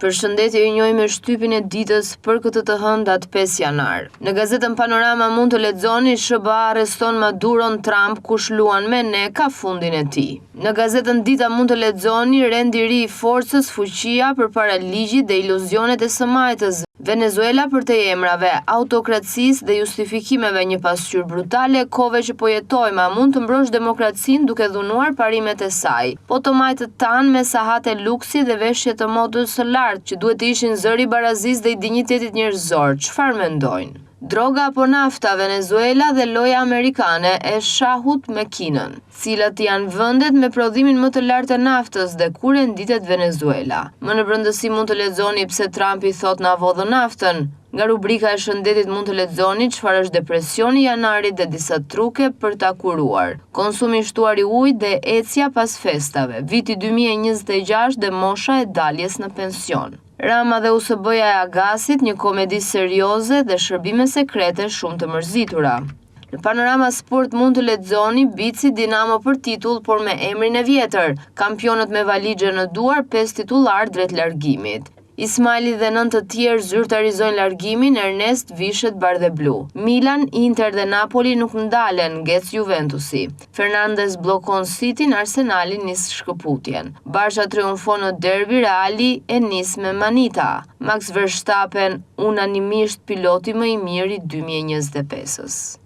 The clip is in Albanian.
Përshëndetje, ju njoj me shtypin e ditës për këtë të hëndat 5 janar. Në gazetën Panorama mund të lexoni SBA arreston Maduron, Trump kush luan me ne ka fundin e tij. Në gazetën Dita mund të lexoni rendiri i forcës, fuqia përpara ligjit dhe iluzionet e së majtës. Venezuela për të emrave, autokracisë dhe justifikimeve një pasqyrë brutale, kove që po jetojmë, a mund të mbrosh demokracinë duke dhunuar parimet e saj. Po të majtët tanë me sahate luksi dhe veshje të modës së lartë që duhet të ishin zëri barazis dhe i dinjitetit njerëzor. Çfarë mendojnë? Droga apo nafta, Venezuela dhe loja amerikane e shahut me Kinën. Cilat janë vendet me prodhimin më të lartë të naftës dhe kur renditet Venezuela. Më në brëndësi mund të lexoni pse Trumpi thot na vodhë naftën. Nga rubrika e shëndetit mund të lexoni çfarë është depresioni i janarit dhe disa truke për ta kuruar. Konsumi i shtuar i ujit dhe ecja pas festave. Viti 2026 dhe mosha e daljes në pension. Rama dhe USB-ja e Agasit, një komedi serioze dhe shërbime sekrete shumë të mërzitura. Në Panorama Sport mund të lexoni Bici Dinamo për titull, por me emrin e vjetër. Kampionët me valixhe në duar, 5 titullar drejt largimit. Ismaili dhe 9 të tjerë zyrtarizojnë largimin, Ernest vishet bardhe blu. Milan, Inter dhe Napoli nuk ndalen, ngec Juventusi. Fernandes bllokon Cityn, Arsenali nis shkëputjen. Barça triumfon në derbi, Reali e nis me manita. Max Verstappen unanimisht piloti më i miri 2025-s.